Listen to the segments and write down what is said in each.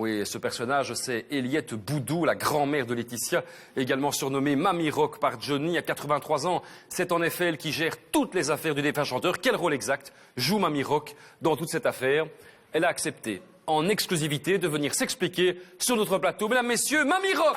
Oui, ce personnage, c'est Eliette Boudou, la grand-mère de Laetitia, également surnommée Mamie Rock par Johnny. À 83 ans, c'est en effet elle qui gère toutes les affaires du défunt chanteur. Quel rôle exact joue Mamie Rock dans toute cette affaire? Elle a accepté en exclusivité de venir s'expliquer sur notre plateau. Mesdames, messieurs, Mamie Rock!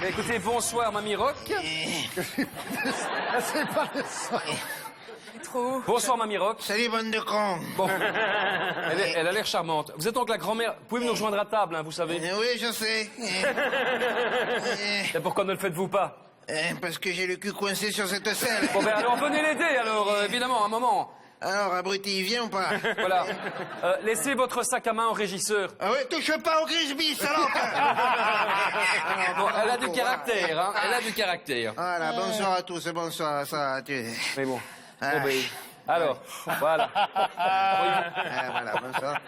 Mais écoutez, bonsoir Mamie Rock. C'est pas le son. Trop. Bonsoir Mamie Rock. Salut, bande de cons. Bon, elle a l'air charmante. Vous êtes donc la grand-mère. Vous pouvez nous rejoindre à table, hein, vous savez. Oui, je sais. Et pourquoi ne le faites-vous pas? Parce que j'ai le cul coincé sur cette selle. Bon ben alors venez l'aider alors, évidemment, un moment. Alors, abruti, il vient ou pas? Voilà. Laissez votre sac à main au régisseur. Ah ouais, touche pas au grisby, salope. Bon, elle a du caractère, hein. Elle a du caractère. Voilà, bonsoir à tous, bonsoir, ça, tu... Mais bon. Ah. Bon, ben, alors, voilà. Voilà, bonsoir.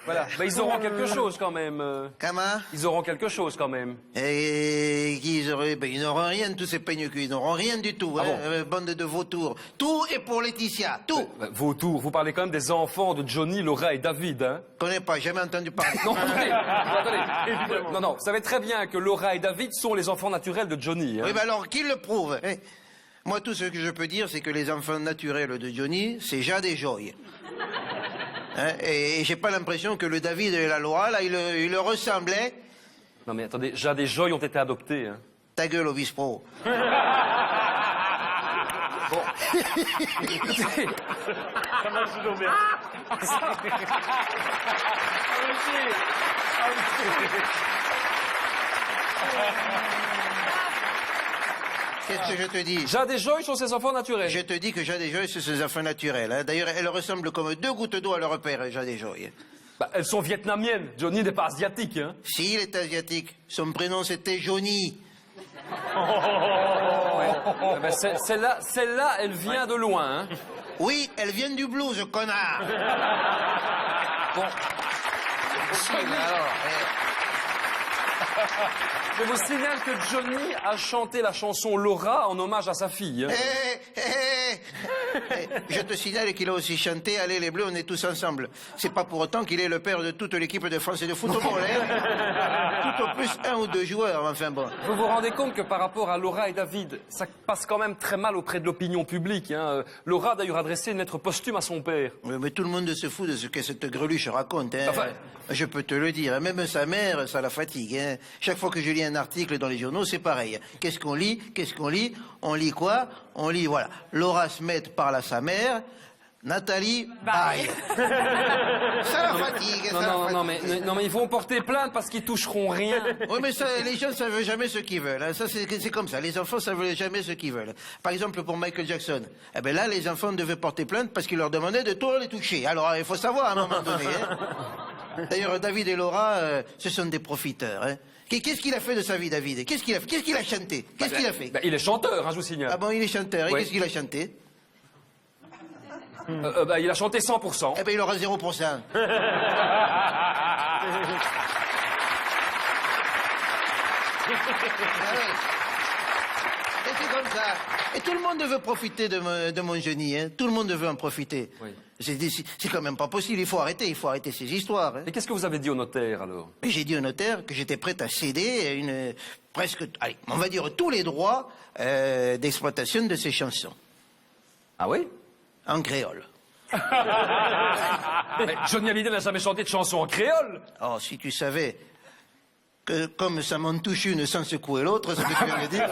Voilà. Ben, ils auront quelque chose quand même. Comment? Ils auront quelque chose quand même. Et qu'ils auraient... Ben, ils n'auront rien, tous ces peignes culs, ils n'auront rien du tout, Ah hein, bon? bande de vautours. Tout est pour Laetitia, tout. Vautour, vous parlez quand même des enfants de Johnny, Laura et David, hein? Connais pas, jamais entendu parler. Non, attendez. Non, non, vous savez très bien que Laura et David sont les enfants naturels de Johnny. Hein? Oui, ben alors, qui le prouve, hein? Moi, tout ce que je peux dire, c'est que les enfants naturels de Johnny, c'est Jade et Joy. Hein, et j'ai pas l'impression que le David et la Laura, là, il le ressemblaient. Non mais attendez, Jade et Joy ont été adoptés. Hein. Ta gueule, Obispo. Bon. Écoutez, Ça marche toujours bien. Qu'est-ce que je te dis? Jade et Joy sont ses enfants naturels. Je te dis que Jade et Joy, c'est ses enfants naturels. Hein. D'ailleurs, elles ressemblent comme deux gouttes d'eau à leur père, Jade et Joy. Bah, elles sont vietnamiennes. Johnny n'est pas asiatique. Hein. Si, il est asiatique. Son prénom, c'était Johnny. Eh ben, celle-là, elle vient de loin. Hein. Oui, elle vient du blues, connard. Bon. Si, mais alors... Je vous signale que Johnny a chanté la chanson Laura en hommage à sa fille. Hein. Je te signale qu'il a aussi chanté Allez les Bleus, on est tous ensemble. C'est pas pour autant qu'il est le père de toute l'équipe de France et de football, hein. Tout au plus un ou deux joueurs, enfin bon. Vous vous rendez compte que par rapport à Laura et David, ça passe quand même très mal auprès de l'opinion publique. Hein. Laura a d'ailleurs adressé une lettre posthume à son père. Oui, mais tout le monde se fout de ce que cette greluche raconte, hein. Enfin... Je peux te le dire, même sa mère, ça la fatigue, hein. Chaque fois que je lis un article dans les journaux, c'est pareil. Qu'est-ce qu'on lit? Qu'est-ce qu'on lit? On lit quoi? On lit, voilà. Laura Smet parle à sa mère. Nathalie, bye. Ça la fatigue, ça la fatigue. Non, mais ils vont porter plainte parce qu'ils toucheront rien. Oui, mais ça, les gens savent jamais ce qu'ils veulent. Hein. Ça, c'est comme ça. Les enfants savent jamais ce qu'ils veulent. Par exemple, pour Michael Jackson, eh ben là, les enfants devaient porter plainte parce qu'ils leur demandaient de tout les toucher. Alors, il faut savoir à un moment donné. Hein. D'ailleurs, David et Laura, ce sont des profiteurs. Hein. Qu'est-ce qu'il a fait de sa vie, David? Qu'est-ce qu'il a fait? Qu'est-ce qu'il a chanté? Qu'est-ce qu'il a fait? Il est chanteur, hein, je vous signale. Ah bon, il est chanteur. Et Ouais. qu'est-ce qu'il a chanté? Il a chanté 100%. Eh ben, il aura 0%. Et c'est comme ça. Et tout le monde veut profiter de mon génie, hein. Tout le monde veut en profiter. Oui. C'est quand même pas possible, il faut arrêter ces histoires. Hein. Et qu'est-ce que vous avez dit au notaire, alors? Et j'ai dit au notaire que j'étais prêt à céder presque, allez, on va dire tous les droits d'exploitation de ces chansons. Ah oui? En créole. Mais Johnny Hallyday n'a jamais chanté de chanson en créole. Oh, si tu savais que comme ça m'en touche une sans secouer l'autre, ce que tu viens de dire.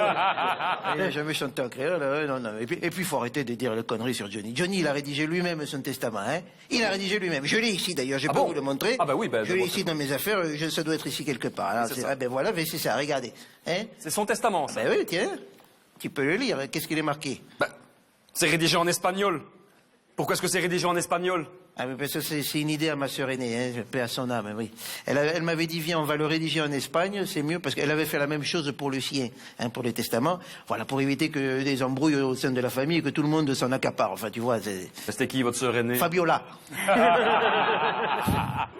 Il n'a jamais chanté en créole, non, non. Et puis, il faut arrêter de dire les conneries sur Johnny. Johnny, il a rédigé lui-même son testament, hein. Il a rédigé lui-même. Je l'ai ici, d'ailleurs, je peux bon vous le montrer. Ah bah oui, je l'ai ici dans mes affaires, ça doit être ici quelque part. Alors, C'est ça. ah ben voilà, mais c'est ça, regardez. Hein. C'est son testament, ça. Ben oui, tiens, tu peux le lire. Qu'est-ce qu'il est marqué? C'est rédigé en espagnol. Pourquoi est-ce que c'est rédigé en espagnol? Ah oui, parce que c'est une idée à ma sœur aînée, hein, paix à son âme, oui. Elle m'avait dit, viens, on va le rédiger en Espagne, c'est mieux, parce qu'elle avait fait la même chose pour le sien, hein, pour le testament. Voilà, pour éviter que des embrouilles au sein de la famille et que tout le monde s'en accapare. Enfin, tu vois, c'est... C'était qui, votre sœur aînée? Fabiola.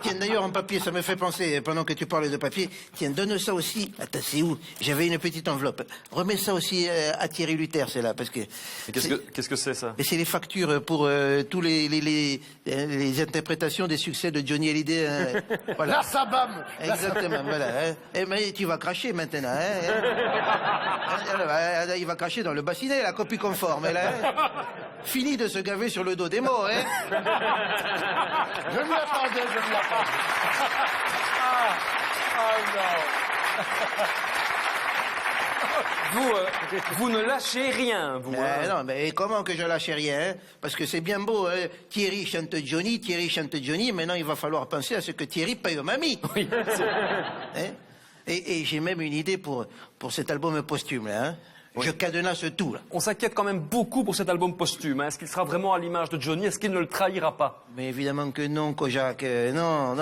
Tiens, d'ailleurs, en papier, ça me fait penser, pendant que tu parles de papier, tiens, donne ça aussi. Attends, c'est où? J'avais une petite enveloppe. Remets ça aussi à Thierry Luther, c'est là, parce que... Qu'est-ce que c'est, ça? Et c'est les factures pour tous les interprétations des succès de Johnny Hallyday. Hein, voilà. La Sabam. Exactement, voilà. Hein. Et, mais tu vas cracher maintenant. Hein, il va cracher dans le bassinet, la copie conforme. Là, hein. Fini de se gaver sur le dos des mots. Hein. Je m'y attendais, je m'y attendais. Vous ne lâchez rien, vous. Hein. Non, mais comment que je lâche rien, hein? Parce que c'est bien beau, hein? Thierry chante Johnny, maintenant il va falloir penser à ce que Thierry paye aux mamies. Oui. Hein? Et j'ai même une idée pour cet album posthume, là. Hein? Oui. Je cadenasse tout, là. On s'inquiète quand même beaucoup pour cet album posthume. Hein. Est-ce qu'il sera vraiment à l'image de Johnny? Est-ce qu'il ne le trahira pas? Mais évidemment que non, Kojak. Non.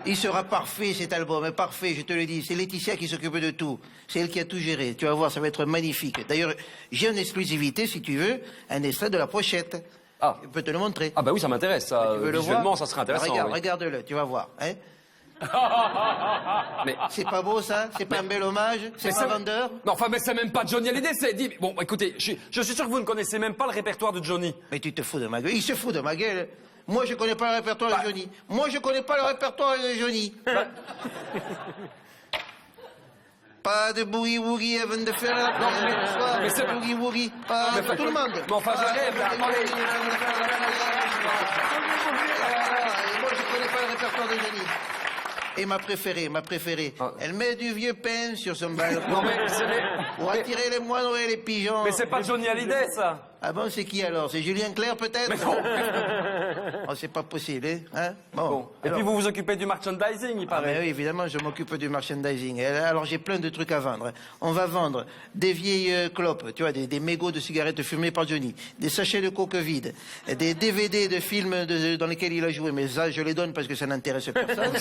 Il sera parfait, cet album, parfait, je te le dis. C'est Laetitia qui s'occupe de tout. C'est elle qui a tout géré. Tu vas voir, ça va être magnifique. D'ailleurs, j'ai en exclusivité, si tu veux, un extrait de la pochette. Ah. Je peux te le montrer. Ah bah oui, ça m'intéresse. Ça. Visuellement, ça serait intéressant. Regarde, oui. Regarde-le, tu vas voir. Hein? Mais c'est pas beau, ça? C'est pas un bel hommage? C'est pas vendeur? Non, enfin, mais c'est même pas Johnny Hallyday, c'est... Bon, écoutez, je suis sûr que vous ne connaissez même pas le répertoire de Johnny. Mais tu te fous de ma gueule. Il se fout de ma gueule. Moi, je connais pas le répertoire de Johnny. Moi, je connais pas le répertoire de Johnny. Pas de boogie-woogie avant de faire la soir. mais c'est... Boogie-woogie. Pas tout le monde. Mais enfin, je rêve, là. Attendez. Moi, je connais pas le répertoire de Johnny. Et ma préférée. Ah. Elle met du vieux pain sur son balcon. Non, mais pour attirer les moineaux et les pigeons. Mais c'est pas Johnny Hallyday, ça. Ah bon, c'est qui alors? C'est Julien Clerc, peut-être? Mais non. Oh, c'est pas possible, hein? Bon. Et alors... puis vous vous occupez du merchandising, il paraît. Oui, évidemment, je m'occupe du merchandising. Alors j'ai plein de trucs à vendre. On va vendre des vieilles clopes, tu vois, des mégots de cigarettes fumées par Johnny, des sachets de coke vide, des DVD de films dans lesquels il a joué, mais ça, je les donne parce que ça n'intéresse personne.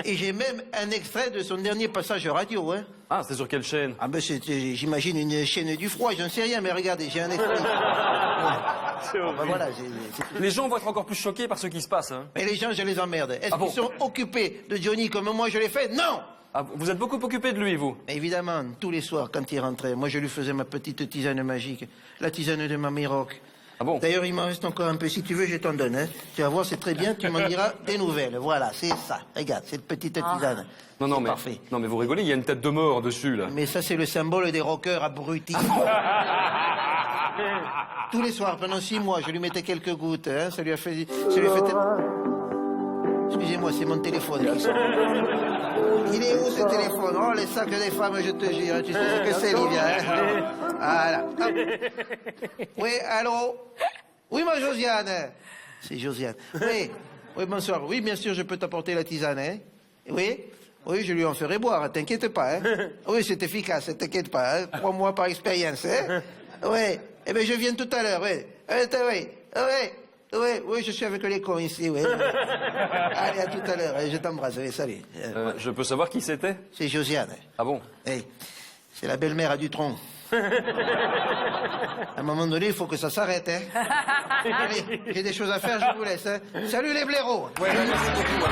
et j'ai même un extrait de son dernier passage radio, hein. Ah, c'est sur quelle chaîne? Ah ben, j'imagine une chaîne du froid, j'en sais rien, mais regardez, j'ai un extrait. Ben voilà, les gens vont être encore plus choqués par ce qui se passe. Hein. Mais les gens, je les emmerde. Est-ce qu'ils sont occupés de Johnny comme moi je l'ai fait? Non. Ah, vous êtes beaucoup occupé de lui, vous? Évidemment, tous les soirs, quand il rentrait, moi je lui faisais ma petite tisane magique, la tisane de Mamie Rock. Ah bon? D'ailleurs, il m'en reste encore un peu. Si tu veux, je t'en donne. Hein. Tu vas voir, c'est très bien, tu m'en diras des nouvelles. Voilà, c'est ça. Regarde, cette petite tisane. Non, mais, parfait. Non, mais vous rigolez, il y a une tête de mort dessus, là. Mais ça, c'est le symbole des rockers abrutis. Tous les soirs, pendant 6 mois, je lui mettais quelques gouttes. Hein. Ça lui a fait... Excusez-moi, c'est mon téléphone qui sonne. Il est où ce téléphone? Oh, les sacs des femmes, je te jure. Tu sais ce que c'est, Livia. Hein. Voilà. Oui, allô? Oui, ma Josiane. C'est Josiane. Oui, bonsoir. Oui, bien sûr, je peux t'apporter la tisane. Hein. Oui, je lui en ferai boire, t'inquiète pas. Hein. Oui, c'est efficace, t'inquiète pas. Hein. 3 mois par expérience. Hein. Oui, eh bien, je viens tout à l'heure. Oui, je suis avec les cons ici, oui. Allez, à tout à l'heure, je t'embrasse, salut. Je peux savoir qui c'était? C'est Josiane. Ah bon? Hey, c'est la belle-mère à Dutronc. À un moment donné, il faut que ça s'arrête, hein. Allez, j'ai des choses à faire, je vous laisse, hein. Salut les blaireaux. Ouais, merci beaucoup.